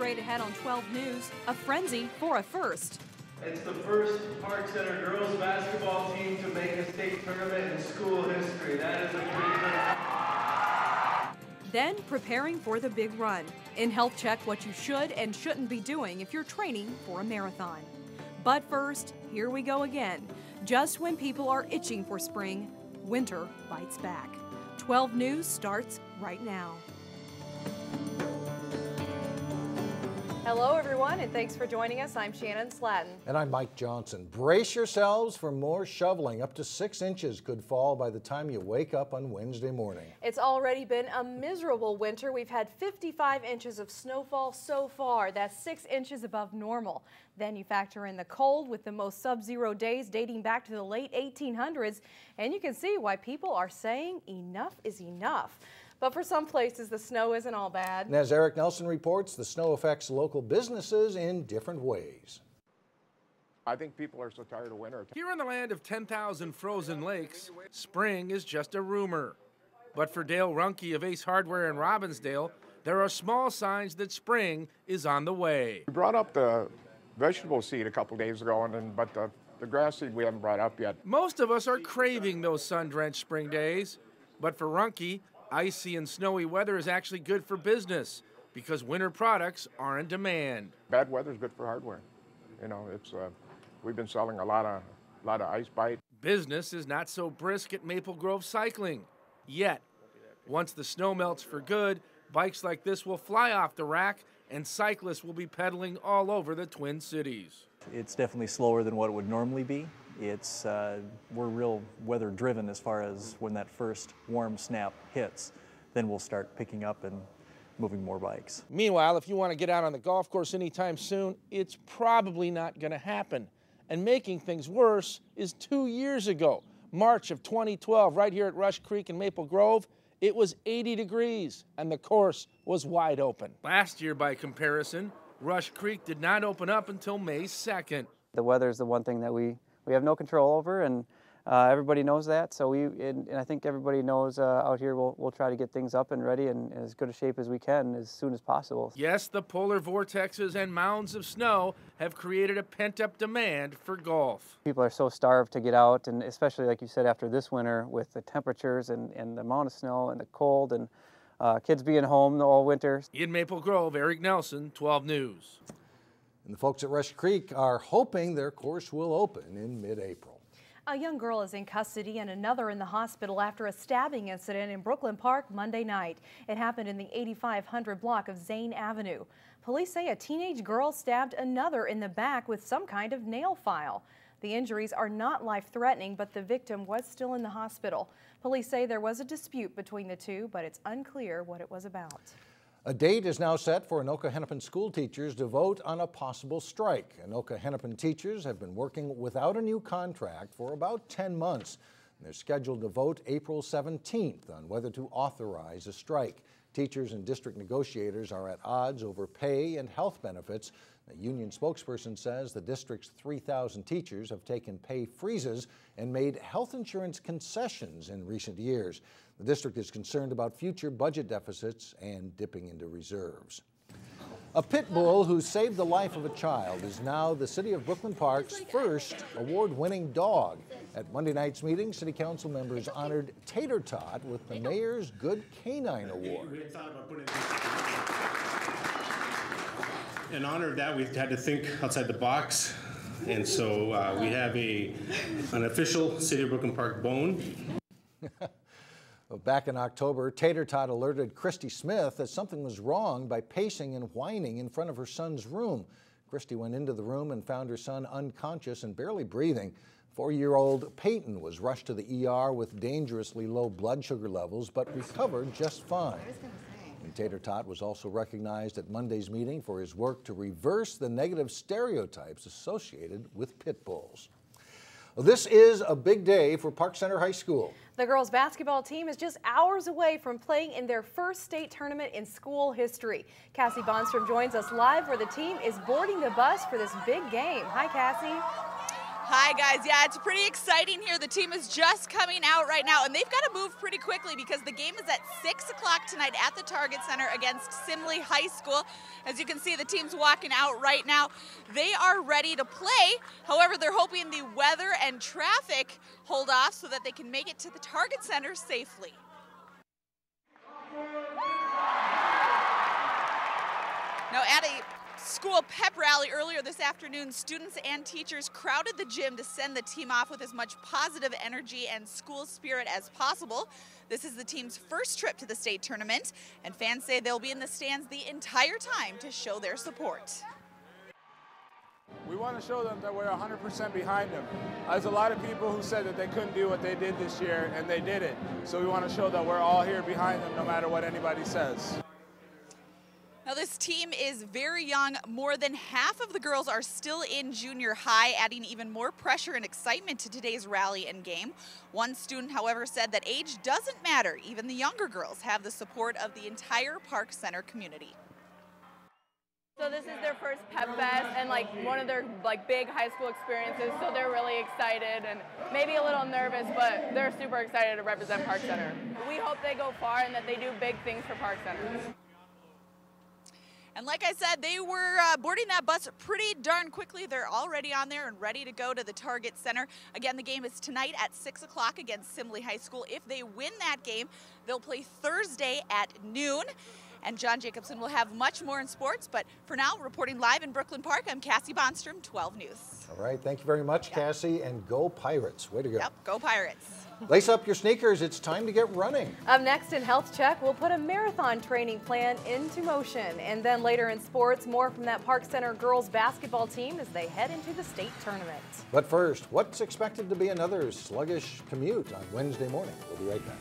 straight ahead on 12 News, a frenzy for a first. It's the first Park Center girls basketball team to make a state tournament in school history. That is a pretty good. Then preparing for the big run. In Health Check, what you should and shouldn't be doing if you're training for a marathon. But first, here we go again. Just when people are itching for spring, winter bites back. 12 News starts right now. Hello, everyone, and thanks for joining us. I'm Shannon Slatton. And I'm Mike Johnson. Brace yourselves for more shoveling. Up to 6 inches could fall by the time you wake up on Wednesday morning. It's already been a miserable winter. We've had 55 inches of snowfall so far. That's 6 inches above normal. Then you factor in the cold with the most sub-zero days dating back to the late 1800s, and you can see why people are saying enough is enough. But for some places, the snow isn't all bad. And as Eric Nelson reports, the snow affects local businesses in different ways. I think people are so tired of winter. Here in the land of 10,000 frozen lakes, spring is just a rumor. But for Dale Runkey of Ace Hardware in Robbinsdale, there are small signs that spring is on the way. We brought up the vegetable seed a couple days ago, but the grass seed we haven't brought up yet. Most of us are craving those sun-drenched spring days. But for Runkey, icy and snowy weather is actually good for business because winter products are in demand. Bad weather is good for hardware. You know, it's we've been selling a lot of ice bite. Business is not so brisk at Maple Grove Cycling yet. Once the snow melts for good, bikes like this will fly off the rack and cyclists will be pedaling all over the Twin Cities. It's definitely slower than what it would normally be. It's we're real weather driven as far as when that first warm snap hits, then we'll start picking up and moving more bikes. Meanwhile, if you want to get out on the golf course anytime soon, it's probably not going to happen. And making things worse is 2 years ago, March of 2012, right here at Rush Creek in Maple Grove, it was 80 degrees and the course was wide open. Last year, by comparison, Rush Creek did not open up until May 2nd. The weather is the one thing that we have no control over, and everybody knows that. So and I think everybody knows out here we'll try to get things up and ready and in as good a shape as we can as soon as possible. Yes, the polar vortexes and mounds of snow have created a pent-up demand for golf. People are so starved to get out, and especially like you said after this winter with the temperatures and the amount of snow and the cold and kids being home all winter. In Maple Grove, Eric Nelson, 12 News. And the folks at Rush Creek are hoping their course will open in mid-April. A young girl is in custody and another in the hospital after a stabbing incident in Brooklyn Park Monday night. It happened in the 8500 block of Zane Avenue. Police say a teenage girl stabbed another in the back with some kind of nail file. The injuries are not life-threatening, but the victim was still in the hospital. Police say there was a dispute between the two, but it's unclear what it was about. A date is now set for Anoka-Hennepin school teachers to vote on a possible strike. Anoka-Hennepin teachers have been working without a new contract for about 10 months. They're scheduled to vote April 17th on whether to authorize a strike. Teachers and district negotiators are at odds over pay and health benefits. The union spokesperson says the district's 3,000 teachers have taken pay freezes and made health insurance concessions in recent years. The district is concerned about future budget deficits and dipping into reserves. A pit bull who saved the life of a child is now the City of Brooklyn Park's first award-winning dog. At Monday night's meeting, City Council members honored Tatortot with the Mayor's Good Canine Award. In honor of that, we've had to think outside the box, and so we have an official City of Brooklyn Park bone. Back in October, Tatortot alerted Christy Smith that something was wrong by pacing and whining in front of her son's room. Christy went into the room and found her son unconscious and barely breathing. 4-year-old Peyton was rushed to the ER with dangerously low blood sugar levels, but recovered just fine. And Tatortot was also recognized at Monday's meeting for his work to reverse the negative stereotypes associated with pit bulls. Well, this is a big day for Park Center High School. The girls' basketball team is just hours away from playing in their first state tournament in school history. Cassie Bonstrom joins us live where the team is boarding the bus for this big game. Hi, Cassie. Hi guys, yeah, it's pretty exciting here. The team is just coming out right now, and they've got to move pretty quickly because the game is at 6 o'clock tonight at the Target Center against Simley High School. As you can see, the team's walking out right now. They are ready to play. However, they're hoping the weather and traffic hold off so that they can make it to the Target Center safely. Now, at a school pep rally earlier this afternoon, students and teachers crowded the gym to send the team off with as much positive energy and school spirit as possible. This is the team's first trip to the state tournament, and fans say they'll be in the stands the entire time to show their support. We want to show them that we're 100% behind them. There's a lot of people who said that they couldn't do what they did this year, and they did it. So we want to show that we're all here behind them no matter what anybody says. Now, this team is very young. More than half of the girls are still in junior high, adding even more pressure and excitement to today's rally and game. One student, however, said that age doesn't matter. Even the younger girls have the support of the entire Park Center community. So this is their first Pep Fest and one of their big high school experiences, so they're really excited and maybe a little nervous, but they're super excited to represent Park Center. We hope they go far and that they do big things for Park Center. And like I said, they were boarding that bus pretty darn quickly. They're already on there and ready to go to the Target Center. Again, the game is tonight at 6 o'clock against Simley High School. If they win that game, they'll play Thursday at noon. And John Jacobson will have much more in sports. But for now, reporting live in Brooklyn Park, I'm Cassie Bonstrom, 12 News. All right, thank you very much, Cassie, and go Pirates. Way to go. Yep, go Pirates. Lace up your sneakers. It's time to get running. Up next in Health Check, we'll put a marathon training plan into motion. And then later in sports, more from that Park Center girls basketball team as they head into the state tournament. But first, what's expected to be another sluggish commute on Wednesday morning? We'll be right back.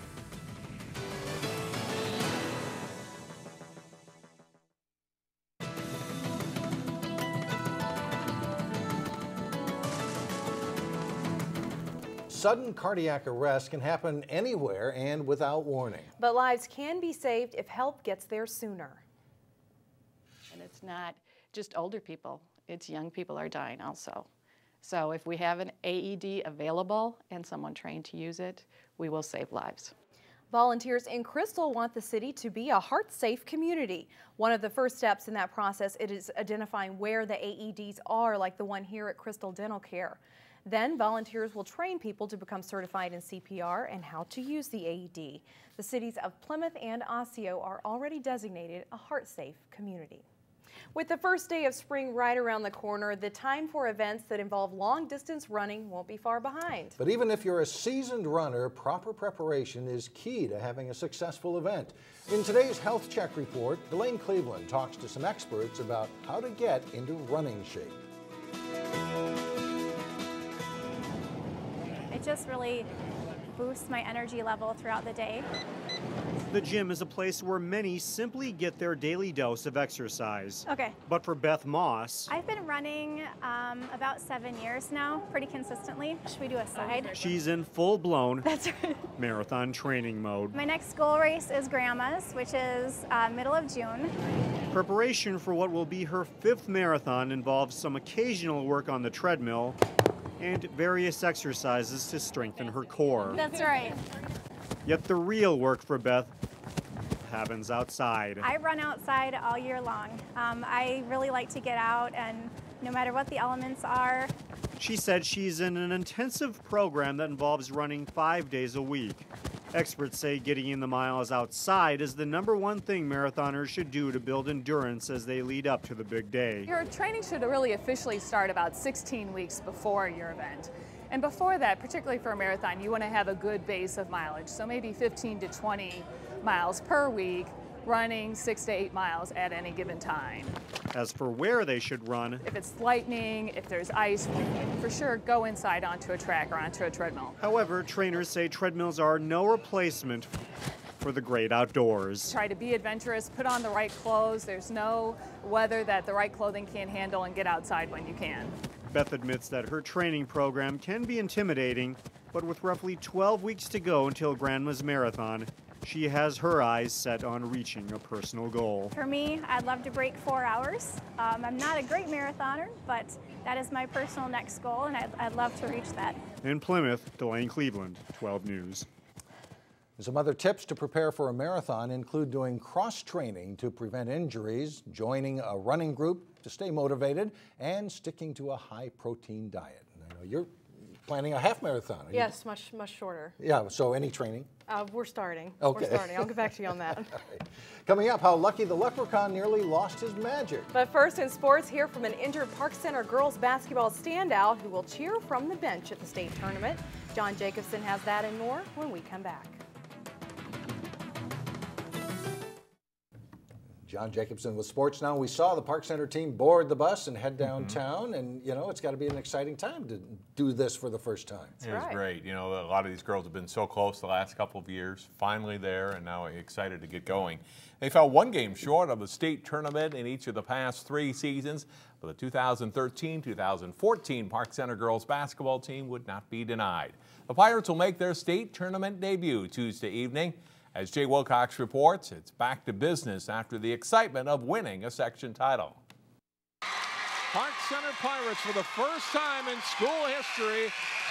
Sudden cardiac arrest can happen anywhere and without warning. But lives can be saved if help gets there sooner. And it's not just older people, it's young people are dying also. So if we have an AED available and someone trained to use it, we will save lives. Volunteers in Crystal want the city to be a heart-safe community. One of the first steps in that process is identifying where the AEDs are, like the one here at Crystal Dental Care. Then volunteers will train people to become certified in CPR and how to use the AED. The cities of Plymouth and Osseo are already designated a heart-safe community. With the first day of spring right around the corner, the time for events that involve long-distance running won't be far behind. But even if you're a seasoned runner, proper preparation is key to having a successful event. In today's Health Check report, Elaine Cleveland talks to some experts about how to get into running shape. It just really boosts my energy level throughout the day. The gym is a place where many simply get their daily dose of exercise. Okay. But for Beth Moss, I've been running about 7 years now, pretty consistently. Should we do a side? she's in full-blown That's right. marathon training mode. My next goal race is Grandma's, which is middle of June. Preparation for what will be her 5th marathon involves some occasional work on the treadmill and various exercises to strengthen her core. That's right. Yet the real work for Beth happens outside. I run outside all year long. I really like to get out, and no matter what the elements are. She said she's in an intensive program that involves running 5 days a week. Experts say getting in the miles outside is the #1 thing marathoners should do to build endurance as they lead up to the big day. Your training should really officially start about 16 weeks before your event. And before that, particularly for a marathon, you want to have a good base of mileage. So maybe 15 to 20 miles per week, running 6 to 8 miles at any given time. As for where they should run, If it's lightning, if there's ice, for sure go inside onto a track or onto a treadmill. however, trainers say treadmills are no replacement for the great outdoors. Try to be adventurous, put on the right clothes. There's no weather that the right clothing can't handle, and get outside when you can. Beth admits that her training program can be intimidating, but with roughly 12 weeks to go until Grandma's marathon, She has her eyes set on reaching a personal goal. For me, I'd love to break 4 hours. I'm not a great marathoner, but that is my personal next goal, and I'd love to reach that. In Plymouth, Delane Cleveland, 12 News. Some other tips to prepare for a marathon include doing cross-training to prevent injuries, joining a running group to stay motivated, and sticking to a high-protein diet. I know you're planning a half marathon. Yes, much shorter. Yeah, so any training? We're starting. Okay. We're starting. I'll get back to you on that. Right. Coming up, how Lucky the Leprechaun nearly lost his magic. But first in sports, hear from an injured Park Center girls basketball standout who will cheer from the bench at the state tournament. John Jacobson has that and more when we come back. John Jacobson with Sports Now. We saw the Park Center team board the bus and head downtown, and you know, it's got to be an exciting time to do this for the first time. It was great. You know, a lot of these girls have been so close the last couple of years, finally there, and now excited to get going. They fell one game short of the state tournament in each of the past 3 seasons, but the 2013-2014 Park Center girls basketball team would not be denied. The Pirates will make their state tournament debut Tuesday evening. As Jay Wilcox reports, it's back to business after the excitement of winning a section title. Park Center Pirates, for the first time in school history,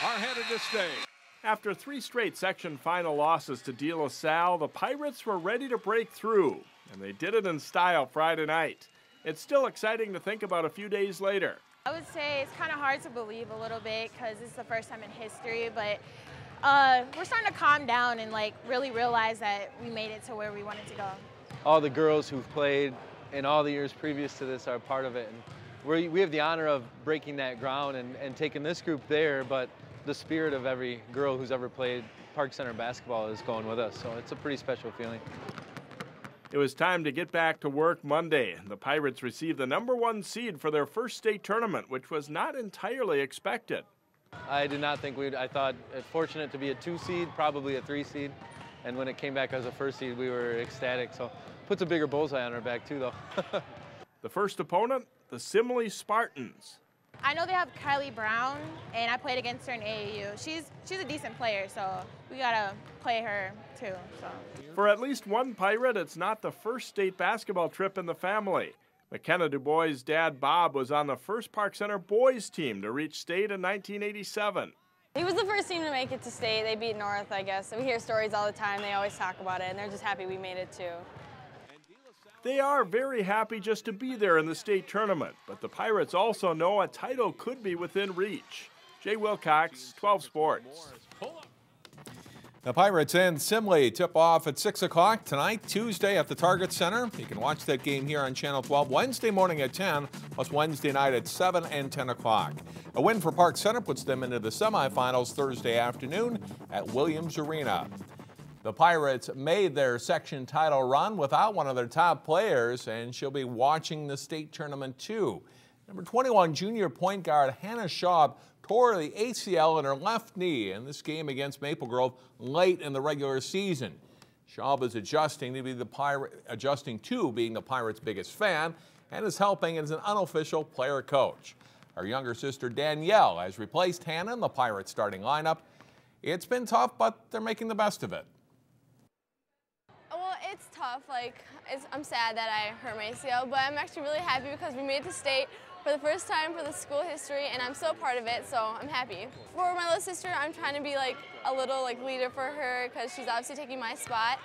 are headed to state. After 3 straight section final losses to De La Salle, the Pirates were ready to break through, and they did it in style Friday night. It's still exciting to think about a few days later. I would say it's kind of hard to believe a little bit because it's the first time in history, but we're starting to calm down and really realize that we made it to where we wanted to go. All the girls who've played in all the years previous to this are part of it. And we have the honor of breaking that ground and taking this group there, but the spirit of every girl who's ever played Park Center basketball is going with us, so it's a pretty special feeling. It was time to get back to work Monday. The Pirates received the #1 seed for their first state tournament, which was not entirely expected. I did not think I thought fortunate to be a 2 seed, probably a 3 seed. And when it came back as a 1st seed, we were ecstatic. So puts a bigger bullseye on our back too, though. The first opponent, the Simley Spartans. I know they have Kylie Brown, and I played against her in AAU. She's a decent player, so we gotta play her too. So. For at least one Pirate, it's not the first state basketball trip in the family. McKenna DuBois' dad, Bob, was on the first Park Center boys team to reach state in 1987. He was the first team to make it to state. They beat North, I guess. We hear stories all the time. They always talk about it, and they're just happy we made it too. They are very happy just to be there in the state tournament, but the Pirates also know a title could be within reach. Jay Wilcox, 12 Sports. The Pirates and Simley tip off at 6 o'clock tonight, Tuesday at the Target Center. You can watch that game here on Channel 12 Wednesday morning at 10, plus Wednesday night at 7 and 10 o'clock. A win for Park Center puts them into the semifinals Thursday afternoon at Williams Arena. The Pirates made their section title run without one of their top players, and she'll be watching the state tournament too. Number 21 junior point guard Hannah Schaub tore the ACL in her left knee in this game against Maple Grove late in the regular season. Schaub is adjusting to being the Pirates' biggest fan and is helping as an unofficial player coach. Her younger sister Danielle has replaced Hannah in the Pirates starting lineup. It's been tough, but they're making the best of it. Well, it's tough. I'm sad that I hurt my ACL, but I'm actually really happy because we made it to state for the first time for the school history, and I'm so part of it, so I'm happy. For my little sister, I'm trying to be a little leader for her because she's obviously taking my spot.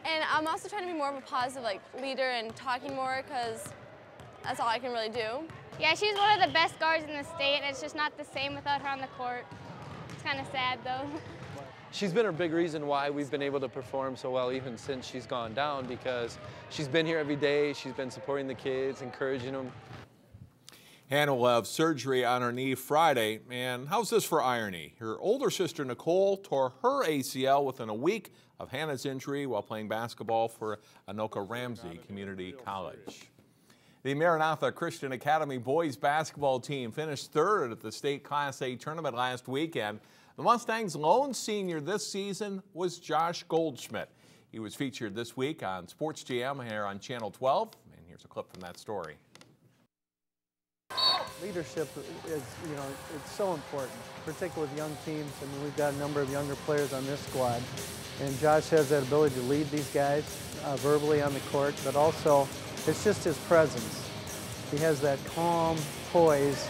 And I'm also trying to be more of a positive leader and talking more because that's all I can really do. Yeah, she's one of the best guards in the state, and it's just not the same without her on the court. It's kind of sad, though. She's been a big reason why we've been able to perform so well even since she's gone down, because she's been here every day. She's been supporting the kids, encouraging them. Hannah will have surgery on her knee Friday, and how's this for irony? Her older sister Nicole tore her ACL within a week of Hannah's injury while playing basketball for Anoka-Ramsey Community College. The Maranatha Christian Academy boys basketball team finished third at the state Class A tournament last weekend. The Mustangs' lone senior this season was Josh Goldschmidt. He was featured this week on Sports GM here on Channel 12, and here's a clip from that story. Leadership is, it's so important, particularly with young teams. I mean, we've got a number of younger players on this squad. And Josh has that ability to lead these guys verbally on the court, but also it's just his presence. He has that calm poise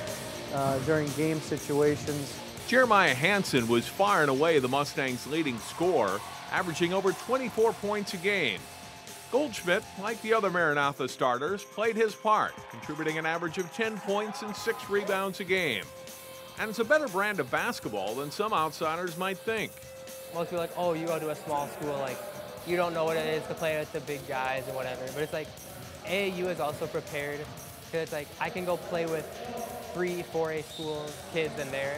during game situations. Jeremiah Hansen was far and away the Mustangs' leading scorer, averaging over 24 points a game. Goldschmidt, like the other Maranatha starters, played his part, contributing an average of 10 points and 6 rebounds a game. And it's a better brand of basketball than some outsiders might think. Most people are like, oh, you go to a small school, like, you don't know what it is to play with the big guys and whatever. But it's like, AAU is also prepared, because it's like, I can go play with 3, 4A school kids in there.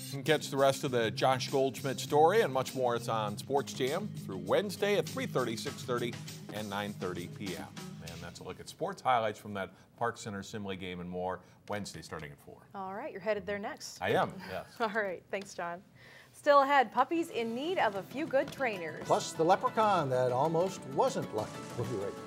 You can catch the rest of the Josh Goldschmidt story and much more. It's on Sports Jam through Wednesday at 3:30, 6:30, and 9:30 p.m. And that's a look at sports highlights from that Park Center Simley game and more Wednesday starting at 4. All right, you're headed there next. I am, yes. All right, thanks, John. Still ahead, puppies in need of a few good trainers. Plus the leprechaun that almost wasn't lucky. We'll be right back.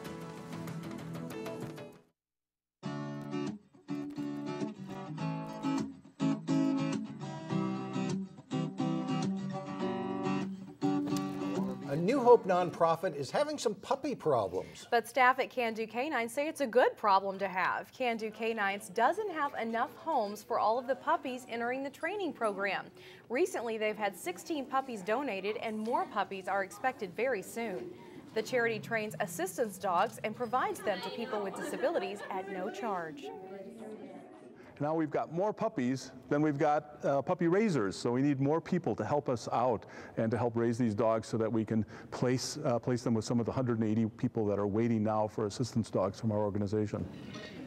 A New Hope nonprofit is having some puppy problems. But staff at Do Canines say it's a good problem to have. Do Canines doesn't have enough homes for all of the puppies entering the training program. Recently, they've had 16 puppies donated and more puppies are expected very soon. The charity trains assistance dogs and provides them to people with disabilities at no charge. Now we've got more puppies than we've got puppy raisers, so we need more people to help us out and to help raise these dogs so that we can place them with some of the 180 people that are waiting now for assistance dogs from our organization.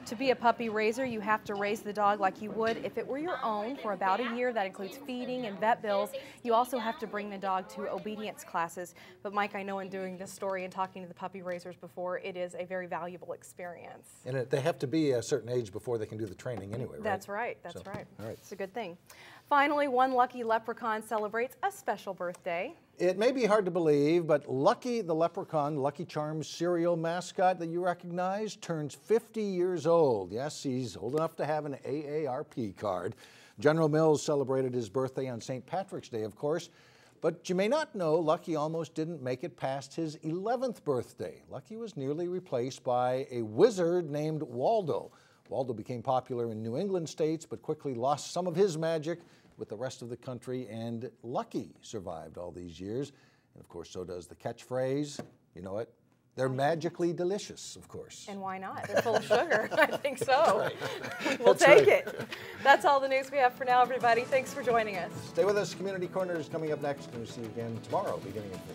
To be a puppy raiser, you have to raise the dog like you would if it were your own for about a year. That includes feeding and vet bills. You also have to bring the dog to obedience classes. But Mike, I know in doing this story and talking to the puppy raisers before, it is a very valuable experience. And they have to be a certain age before they can do the training anyway, right? That's right, that's right. All right. It's a good thing. Finally, one lucky leprechaun celebrates a special birthday. It may be hard to believe, but Lucky the Leprechaun, Lucky Charms cereal mascot that you recognize, turns 50 years old. Yes, he's old enough to have an AARP card. General Mills celebrated his birthday on St. Patrick's Day, of course, but you may not know Lucky almost didn't make it past his 11th birthday. Lucky was nearly replaced by a wizard named Waldo. Waldo became popular in New England states, but quickly lost some of his magic with the rest of the country, and Lucky survived all these years. And of course, so does the catchphrase, you know it, they're magically delicious, of course. And why not? They're full of sugar. I think so. Right. We'll take it. That's all the news we have for now, everybody. Thanks for joining us. Stay with us. Community Corner is coming up next, and we'll see you again tomorrow, beginning at 4.